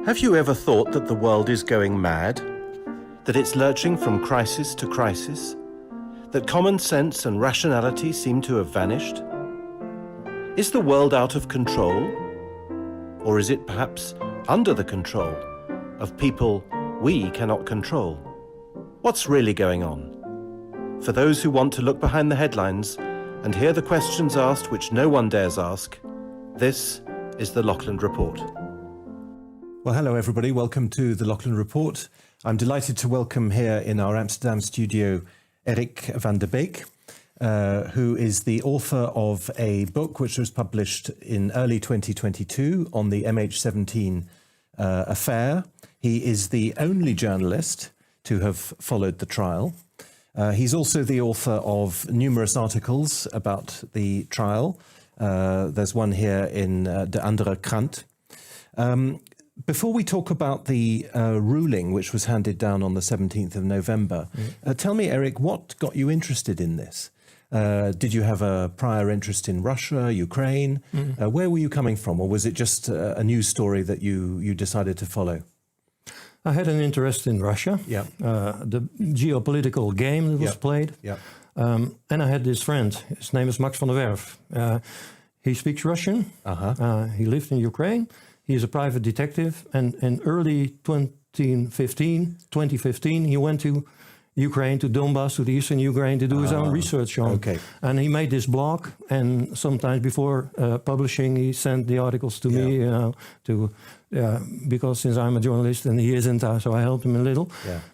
Have you ever thought that the world is going mad? That it's lurching from crisis to crisis? That common sense and rationality seem to have vanished? Is the world out of control? Or is it perhaps under the control of people we cannot control? What's really going on? For those who want to look behind the headlines and hear the questions asked which no one dares ask, this is the Laughland Report. Well, hello everybody. Welcome to the Laughland Report. I'm delighted to welcome here in our Amsterdam studio Erik van der Beek, who is the author of a book which was published in early 2022 on the MH-17 affair. He is the only journalist to have followed the trial. He's also the author of numerous articles about the trial. There's one here in De Andere Krant. Before we talk about the ruling which was handed down on the 17th of November, tell me, Erik, what got you interested in this? Did you have a prior interest in Russia, Ukraine? Where were you coming from, or was it just a news story that you decided to follow? I had an interest in Russia, the geopolitical game that was played. And I had this friend, his name is Max van der Werf. He speaks Russian, he lived in Ukraine. He is a private detective, and in early 2015, he went to Ukraine, to Donbass, to the eastern Ukraine, to do his own research on. And he made this blog, and sometimes before publishing, he sent the articles to me, because since I'm a journalist and he isn't, so I helped him a little.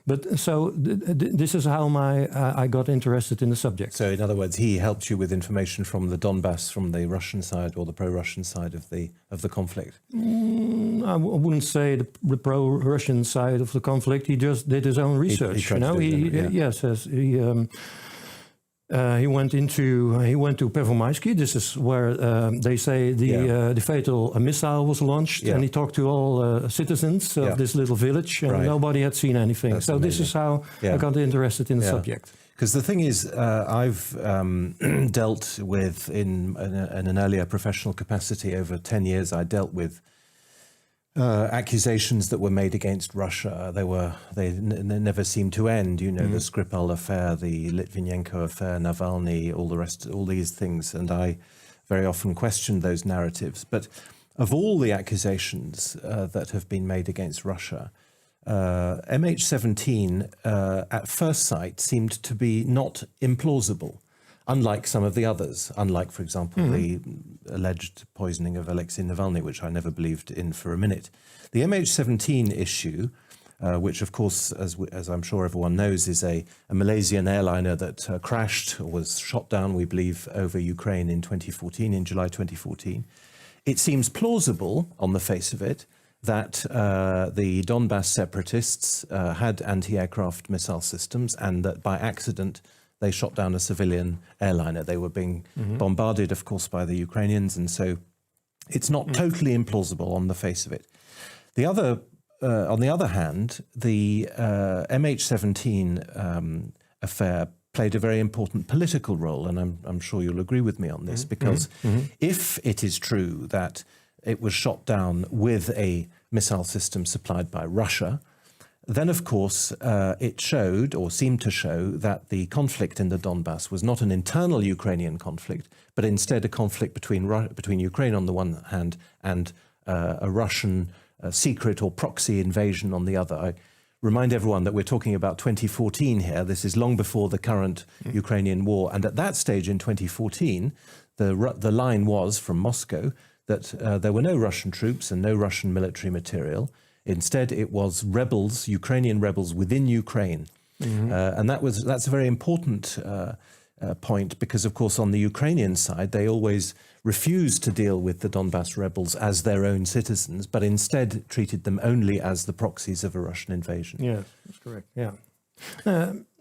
But so this is how I got interested in the subject. So in other words, he helped you with information from the Donbass, from the Russian side or the pro-Russian side of the conflict? I wouldn't say the pro-Russian side of the conflict. He just did his own research. He went to Pervomaisky. This is where they say the fatal missile was launched, and he talked to all citizens of this little village, and nobody had seen anything. That's amazing. This is how I got interested in the subject. Because the thing is, I've dealt with, in an earlier professional capacity over 10 years, I dealt with accusations that were made against Russia. They never seemed to end. You know, the Skripal affair, the Litvinenko affair, Navalny, all these things. And I very often questioned those narratives. But of all the accusations that have been made against Russia, MH17 at first sight seemed to be not implausible, unlike some of the others, unlike, for example, the alleged poisoning of Alexei Navalny, which I never believed in for a minute. The MH17 issue, which, of course, as I'm sure everyone knows, is a Malaysian airliner that crashed or was shot down, we believe, over Ukraine in 2014, in July 2014. It seems plausible on the face of it that the Donbass separatists had anti-aircraft missile systems, and that by accident they shot down a civilian airliner. They were being bombarded, of course, by the Ukrainians, and so it's not totally implausible on the face of it. On the other hand, the MH17 affair played a very important political role, and I'm sure you'll agree with me on this, because if it is true that it was shot down with a missile system supplied by Russia, then, of course, it showed, or seemed to show, that the conflict in the Donbass was not an internal Ukrainian conflict, but instead a conflict between Ukraine on the one hand and a Russian secret or proxy invasion on the other. I remind everyone that we're talking about 2014 here. This is long before the current Ukrainian war. And at that stage in 2014, the line was from Moscow that there were no Russian troops and no Russian military material. Instead, it was rebels, Ukrainian rebels within Ukraine. And that's a very important point, because, of course, on the Ukrainian side, they always refused to deal with the Donbass rebels as their own citizens, but instead treated them only as the proxies of a Russian invasion. Yes, that's correct,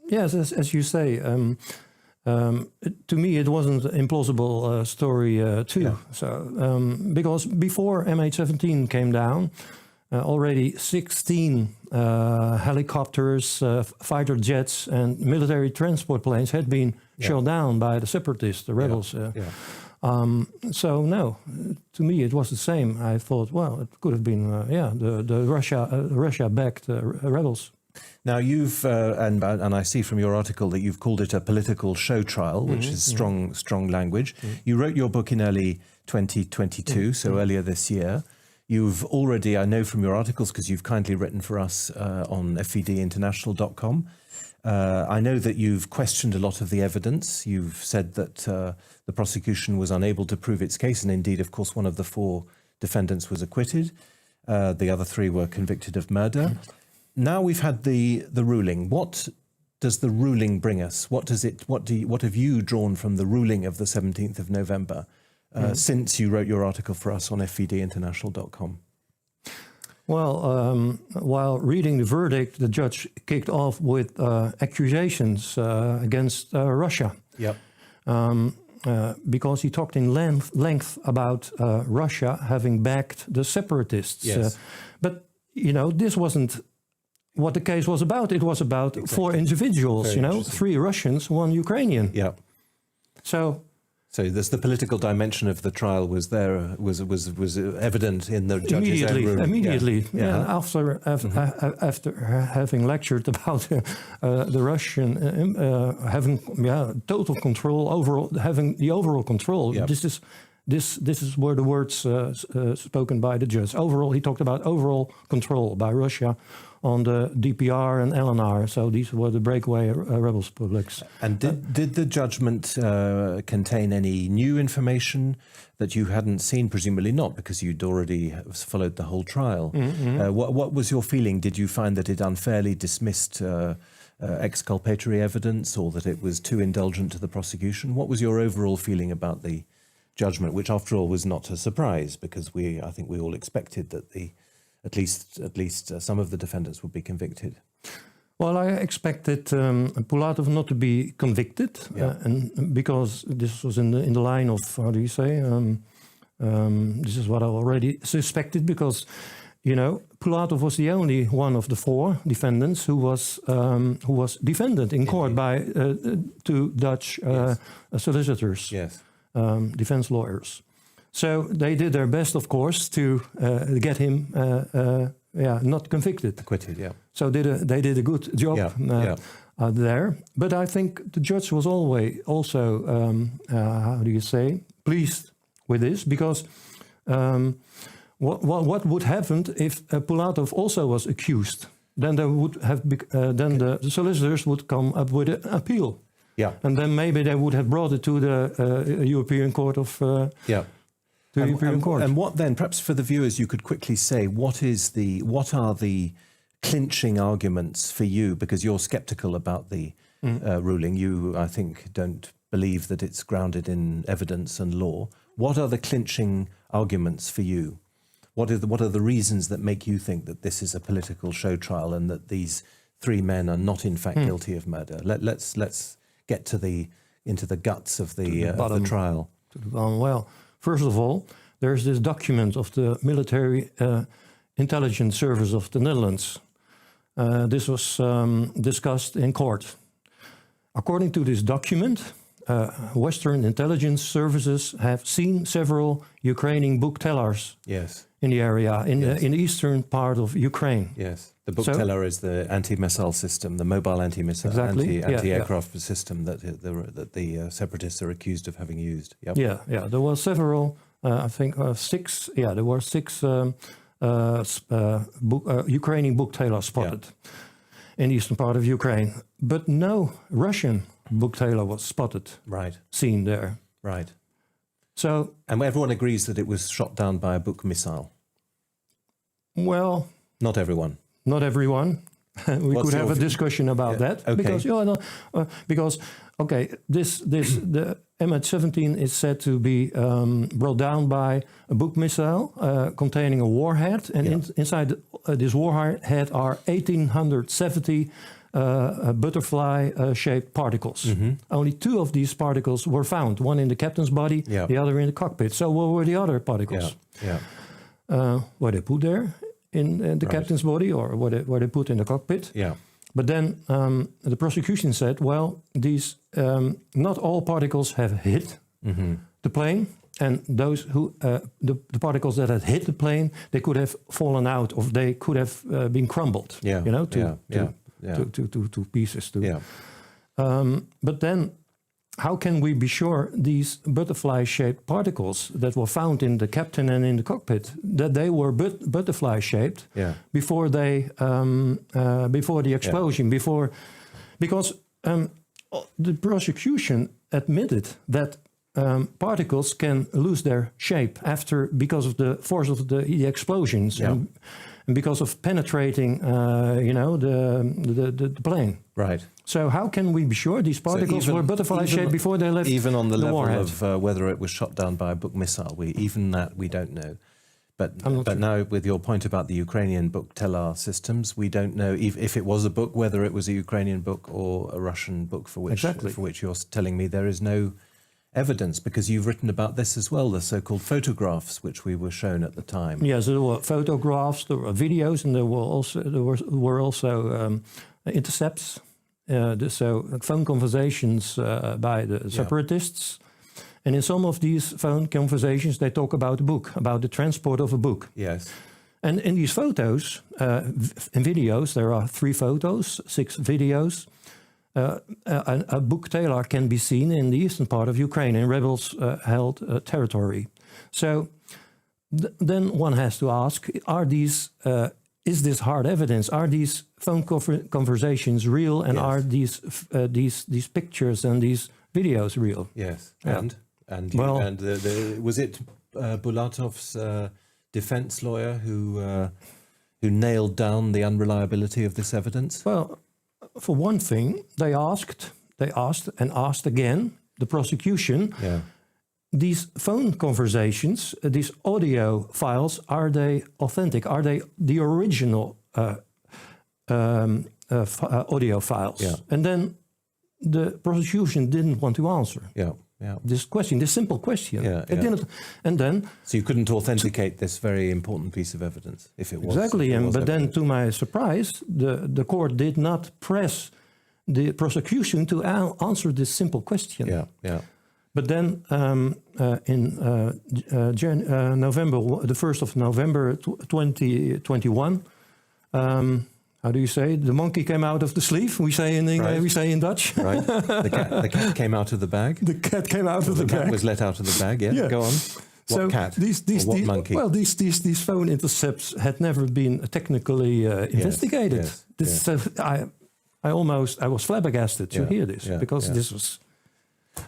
yes, as you say, to me it wasn't an implausible story too. So, because before MH17 came down, already 16 helicopters, fighter jets and military transport planes had been shot down by the separatists, the rebels. So no, to me it was the same. I thought, well, it could have been, the Russia-backed rebels. Now you've and I see from your article that you've called it a political show trial, which is strong language. You wrote your book in early 2022, so earlier this year. You've already, I know from your articles, because you've kindly written for us on fedinternational.com. I know that you've questioned a lot of the evidence. You've said that the prosecution was unable to prove its case, and indeed, of course, one of the 4 defendants was acquitted. The other 3 were convicted of murder. Now we've had the ruling. What does the ruling bring us? What have you drawn from the ruling of the 17th of November since you wrote your article for us on fedinternational.com? Well, while reading the verdict, the judge kicked off with accusations against Russia. Yep. Because he talked in length about Russia having backed the separatists. Yes. But, this wasn't what the case was about. It was about 4 individuals, Very 3 Russians, 1 Ukrainian. Yeah. So there's the political dimension of the trial was evident in the judge's own ruling. Immediately. Yeah. After having lectured about the Russian having total control overall, having the overall control. Yep. This is where the words spoken by the judge. Overall, he talked about overall control by Russia on the DPR and LNR. So these were the breakaway rebels publics. And did the judgment contain any new information that you hadn't seen? Presumably not, because you'd already followed the whole trial. What was your feeling? Did you find that it unfairly dismissed exculpatory evidence, or that it was too indulgent to the prosecution? What was your overall feeling about the judgment, which after all was not a surprise, because I think we all expected that at least some of the defendants would be convicted? Well, I expected Pulatov not to be convicted, and because this was in the line of, how do you say, this is what I already suspected, because, Pulatov was the only one of the 4 defendants who was defended in court by 2 Dutch solicitors, defense lawyers. So they did their best, of course, to get him not convicted. Acquitted, yeah. So they did a good job there. But I think the judge was also, pleased with this, because what would happen if Pulatov also was accused? Then there would have the solicitors would come up with an appeal. Yeah. And then maybe they would have brought it to the European Court of... And what then, perhaps for the viewers, you could quickly say, what are the clinching arguments for you? Because you're sceptical about the ruling. You, I think, don't believe that it's grounded in evidence and law. What are the clinching arguments for you? What are the reasons that make you think that this is a political show trial and that these 3 men are not in fact guilty of murder? Let's get into the guts of the trial. Well, first of all, there's this document of the military intelligence service of the Netherlands. This was discussed in court. According to this document, Western intelligence services have seen several Ukrainian book tellers in the area, in the eastern part of Ukraine. Yes, the book teller is the anti-missile system, the mobile anti-missile, anti-aircraft system that the separatists are accused of having used. Yep. Yeah. There were several, I think 6. Yeah, there were 6 Ukrainian book tellers spotted in the eastern part of Ukraine, but no Russian book teller was spotted. Right. Seen there. Right. So, and everyone agrees that it was shot down by a book missile. Well, not everyone. Not everyone. We could have a discussion about that, because the MH-17 is said to be brought down by a book missile containing a warhead, and inside this warhead are 1,870 butterfly-shaped particles. Only 2 of these particles were found, one in the captain's body, the other in the cockpit. So what were the other particles? Were they put there in the captain's body, or were they put in the cockpit? Yeah. But then the prosecution said, well, these not all particles have hit the plane, and those who the particles that had hit the plane, they could have fallen out, or they could have been crumbled. Yeah, You know, yeah. to pieces. Yeah. But then, how can we be sure these butterfly-shaped particles that were found in the captain and in the cockpit, that they were butterfly-shaped before they before the explosion? Because the prosecution admitted that particles can lose their shape because of the force of the explosions and because of penetrating, the plane. Right. So how can we be sure these particles were butterfly-shaped before they left even on the level warhead? of whether it was shot down by a Buk missile? We don't know. But now, with your point about the Ukrainian Buk Telar systems, we don't know if it was a Buk, whether it was a Ukrainian Buk or a Russian Buk, for which you're telling me there is no evidence, because you've written about this as well, the so-called photographs which we were shown at the time. Yes, there were photographs, there were videos, and there were also intercepts. So phone conversations by the separatists. And in some of these phone conversations, they talk about a book, about the transport of a book. Yes. And in these photos and videos, there are 3 photos, 6 videos. A Buk Telar can be seen in the eastern part of Ukraine, in rebels-held territory. So then one has to ask, is this hard evidence? Are these phone conversations real, and are these pictures and these videos real? Yes. Yeah. And was it Bulatov's defense lawyer who nailed down the unreliability of this evidence? Well, for one thing, they asked again, the prosecution, these phone conversations, these audio files, are they authentic? Are they the original audio files? Yeah. And then the prosecution didn't want to answer this question, this simple question. It didn't, and then so you couldn't authenticate this very important piece of evidence if it was exactly. But then, to my surprise, the court did not press the prosecution to answer this simple question. But then in November, the 1st of November 2021, how do you say? The monkey came out of the sleeve. We say in English, we say in Dutch. Right. The cat came out of the bag. The cat came out of the bag. The cat was let out of the bag. Yeah. Go on. What cat? What monkey? Well, these phone intercepts had never been technically investigated. I was flabbergasted to hear this because this was.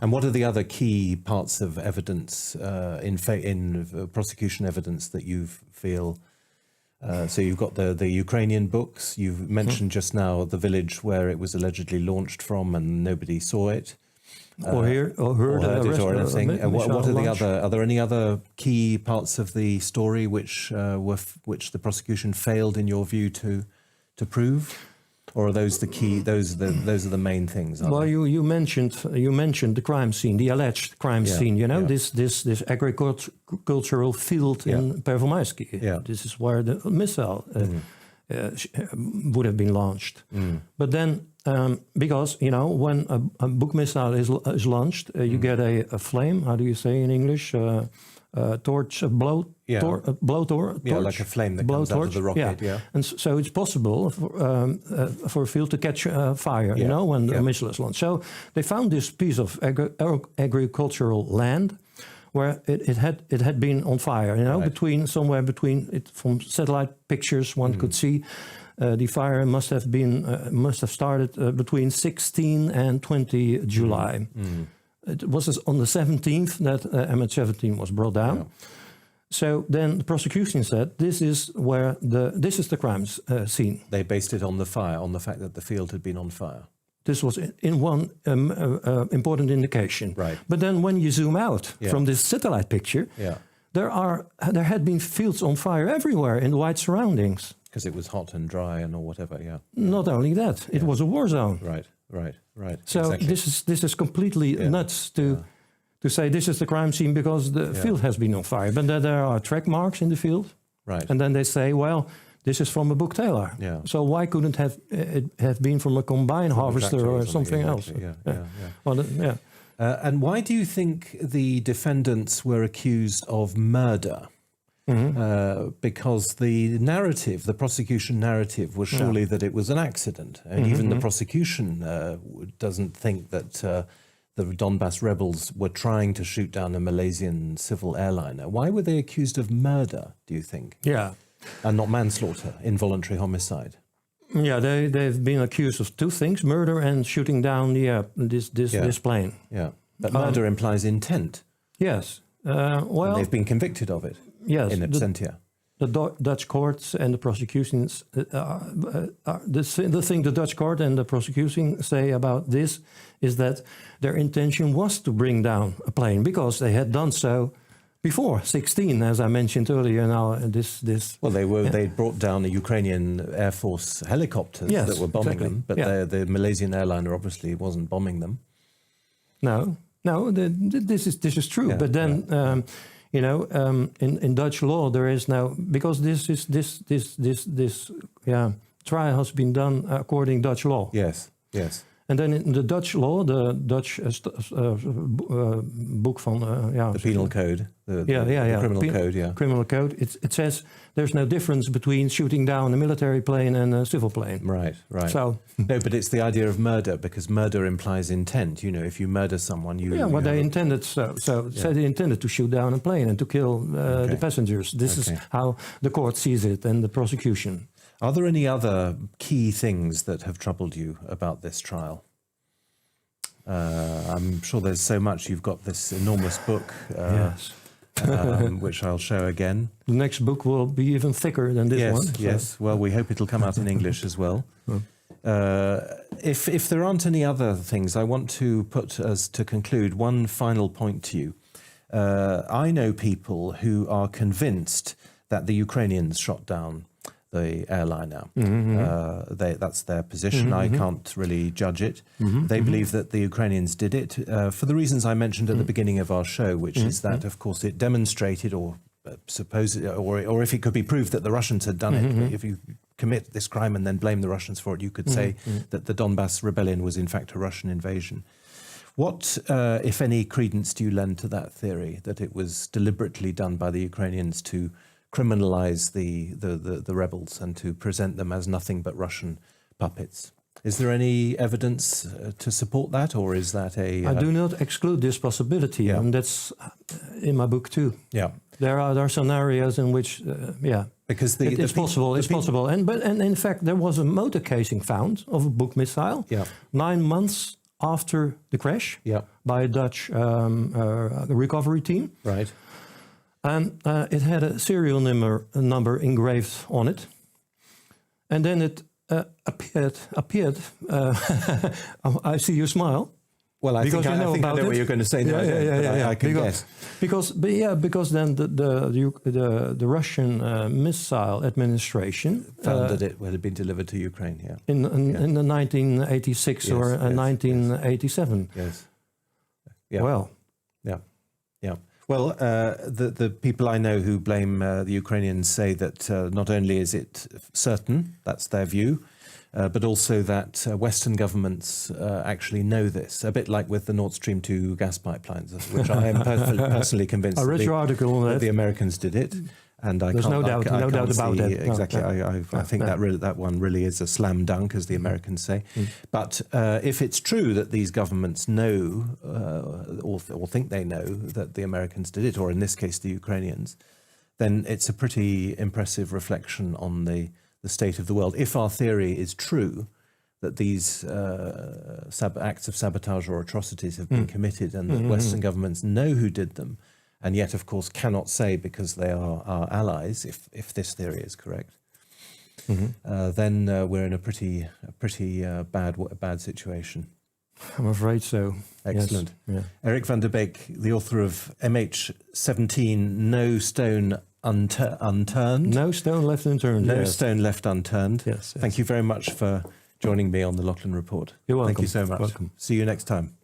And what are the other key parts of evidence in prosecution evidence that you feel? So you've got the Ukrainian books. You've mentioned just now the village where it was allegedly launched from, and nobody saw it, or heard it, or anything. And what are the other? Are there any other key parts of the story which the prosecution failed, in your view, to prove? Or are those the key? Those are the main things. Well, you mentioned the crime scene, the alleged crime scene. You know, this agricultural field in Pervomaisky. This is where the missile would have been launched. But then, because when a Buk missile is launched, you get a flame. How do you say in English? Torch, a blowtorch. Yeah, like a flame that comes out of the rocket. Yeah. And so it's possible for a field to catch fire, when the missile is launched. So they found this piece of agricultural land where it had been on fire. Somewhere between it, from satellite pictures one could see the fire must have started between 16 and 20 July. It was on the 17th that MH-17 was brought down. Yeah. So then the prosecution said, this is the crime scene. They based it on the fire, on the fact that the field had been on fire. This was in one important indication. Right. But then when you zoom out from this satellite picture, there had been fields on fire everywhere in the white surroundings. Because it was hot and dry or whatever, Not only that, it was a war zone. Right. So exactly. This is completely nuts to say this is the crime scene because the field has been on fire. But then there are track marks in the field. Right. And then they say, well, this is from a Buk Telar. Yeah. So why couldn't it have been from a combine harvester or something else? Yeah. Well, And why do you think the defendants were accused of murder? Because the narrative, the prosecution narrative, was surely that it was an accident. And even the prosecution doesn't think that the Donbass rebels were trying to shoot down a Malaysian civil airliner. Why were they accused of murder, do you think? Yeah. And not manslaughter, involuntary homicide? Yeah, they've been accused of two things: murder and shooting down this plane. Yeah, but murder implies intent. Yes. And Well, they've been convicted of it. yes. In absentia. The Dutch courts and the prosecutions, the thing the Dutch court and the prosecution say about this is that their intention was to bring down a plane because they had done so before 16, as I mentioned earlier. Now Well, they brought down a Ukrainian Air Force helicopters Yes, that were bombing exactly. them, but Yeah. the Malaysian airliner obviously wasn't bombing them. No, this is true. Yeah, but then, in Dutch law, there is now, because this trial has been done according Dutch law. Yes, yes. And then in the Dutch law, the Dutch book van The penal code, the criminal code, yeah. Criminal code. It says there's no difference between shooting down a military plane and a civil plane. Right, right. So No, but it's the idea of murder, because murder implies intent. You know, if you murder someone, you... yeah, you what they have a- intended. So they intended to shoot down a plane and to kill the passengers. This is how the court sees it, and the prosecution. Are there any other key things that have troubled you about this trial? I'm sure there's so much. You've got this enormous book, Yes. which I'll show again. The next book will be even thicker than this one. so- Yes. Well, we hope it'll come out in English as well. If there aren't any other things, I want to put, as to conclude, one final point to you. I know people who are convinced that the Ukrainians shot down the airliner. That's their position. I can't really judge it. They believe that the Ukrainians did it for the reasons I mentioned at the beginning of our show, which is that, of course, it demonstrated or or if it could be proved that the Russians had done it. If you commit this crime and then blame the Russians for it, you could say that the Donbass rebellion was in fact a Russian invasion. What, if any, credence do you lend to that theory, that it was deliberately done by the Ukrainians to criminalize the rebels and to present them as nothing but Russian puppets? Is there any evidence to support that, or is that a... I do not exclude this possibility, and that's in my book too. Yeah. There are scenarios in which, because it's possible. It's possible, and in fact, there was a motor casing found of a Buk missile 9 months after the crash by a Dutch recovery team. Right. And it had a serial number engraved on it, and then it appeared. I see you smile. Well, I think I know what you're going to say. I can guess. Because then the Russian missile administration found that it had been delivered to Ukraine. Yeah. In the 1986 or 1987. Yes. Yeah. Well. Yeah. Yeah. Well, the people I know who blame the Ukrainians say that not only is it certain, that's their view, but also that Western governments actually know this, a bit like with the Nord Stream 2 gas pipelines, which I am personally convinced I read your article on that the Americans did it. And There's no doubt about that. Exactly. I think that one really is a slam dunk, as the Americans say. But if it's true that these governments know or think they know that the Americans did it, or in this case the Ukrainians, then it's a pretty impressive reflection on the state of the world. If our theory is true, that these acts of sabotage or atrocities have been committed and that Western governments know who did them, and yet, of course, cannot say because they are our allies, if this theory is correct, then we're in a pretty bad situation. I'm afraid so. Excellent. Yes. Yeah. Erik van der Beek, the author of MH-17, No Stone Unturned. No stone left unturned. No stone left unturned. Yes. Thank you very much for joining me on the Laughland Report. You're welcome. Thank you so much. Welcome. See you next time.